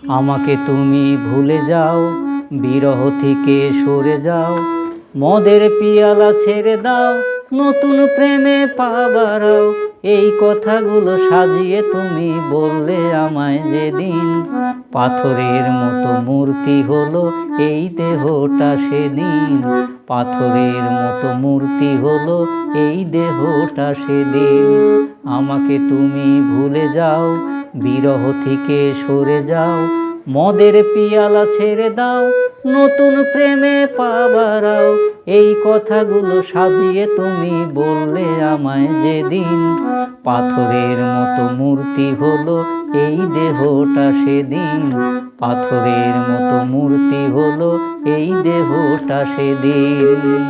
আমাকে তুমি ভুলে যাও, বিরহ থেকে সরে যাও, মদের পিয়ালা ছেড়ে দাও, নতুন প্রেমে পা বাড়াও। এই কথাগুলো সাজিয়ে তুমি বললে আমায় যেদিন, পাথরের মতো মূর্তি হলো এই দেহটা সেদিন। পাথরের মতো মূর্তি হলো এই দেহটা সেদিন। আমাকে তুমি ভুলে যাও, বিরহ থেকে সরে যাও, মদের পিয়ালা ছেড়ে দাও, নতুন প্রেমে পা বাড়াও। এই কথাগুলো সাজিয়ে তুমি বললে আমায় যেদিন, পাথরের মতো মূর্তি হলো এই দেহটা সেদিন। পাথরের মতো মূর্তি হলো এই দেহটা সেদিন।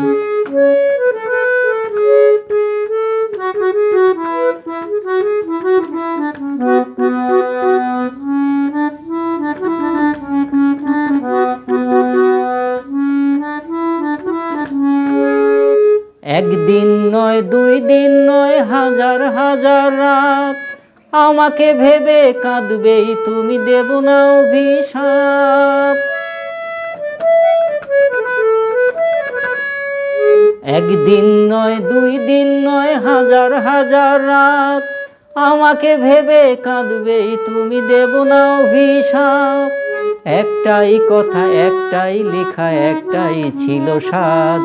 একদিন নয়, দুই দিন নয়, হাজার হাজার রাত আমাকে ভেবে কাঁদবেই তুমি, দেব না অভিশাপ। একদিন নয়, দুই দিন নয়, হাজার হাজার রাত আমাকে ভেবে কাঁদবেই তুমি, দেব না অভিশাপ। একটাই কথা, একটাই লেখা, একটাই ছিল সাধ,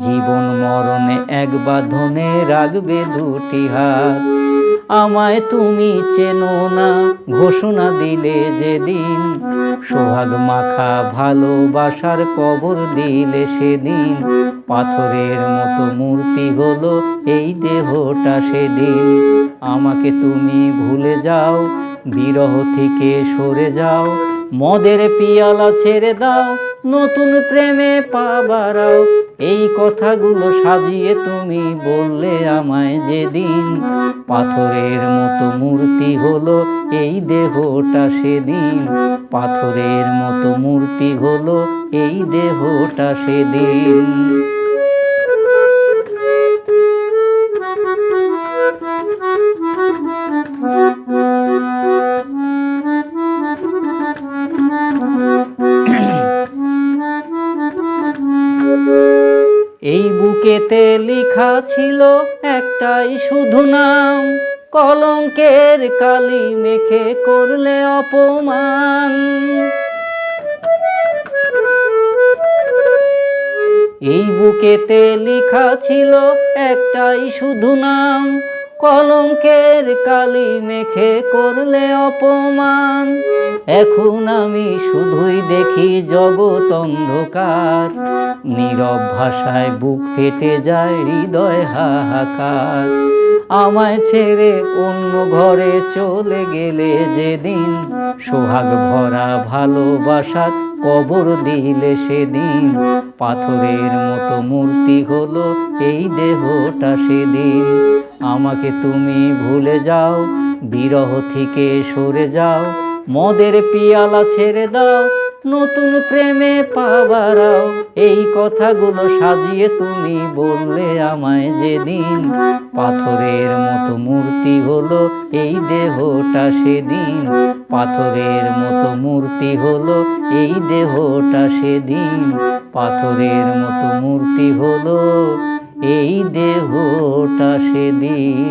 জীবন মরণে এক বাঁধনে রাখবে দুটি হাত। আমায় তুমি চেনো না, ঘোষণা দিলে যেদিন, সোহাগ মাখা ভালোবাসার কবর দিলে সেদিন। পাথরের মতো মূর্তি হলো এই দেহটা সেদিন। আমাকে তুমি ভুলে যাও, বিরহ থেকে সরে যাও, মদের পিয়ালা ছেড়ে দাও, নতুন প্রেমে পা বাড়াও। এই কথাগুলো সাজিয়ে তুমি বললে আমায় যেদিন, পাথরের মতো মূর্তি হলো এই দেহটা সেদিন। পাথরের মতো মূর্তি হলো এই দেহটা সেদিন। এই বুকেতে লেখা ছিল একটাই শুধু নাম, কলঙ্কের কালি মেখে করলে অপমান। এই বুকেতে লেখা ছিল একটাই শুধু নাম, কলঙ্কের কালি মেখে করলে অপমান। এখন আমি শুধুই দেখি জগৎ অন্ধকার, নীরব ভাষায় বুক ফেটে যায়, হৃদয় হাহাকার। আমায় ছেড়ে অন্য ঘরে চলে গেলে যেদিন, সোহাগ ভরা ভালোবাসার কবর দিলে সেদিন। পাথরের মতো মূর্তি হলো এই দেহটা সেদিন। আমাকে তুমি ভুলে যাও, বিরহ থেকে সরে যাও, মদের পিয়ালা ছেড়ে দাও, নতুন প্রেমে পা বাড়াও। এই কথাগুলো সাজিয়ে তুমি বললে আমায় যেদিন, পাথরের মতো মূর্তি হলো এই দেহটা সেদিন। পাথরের মতো মূর্তি হলো এই দেহটা সেদিন। পাথরের মতো মূর্তি হলো এই দেহটা সেদিন।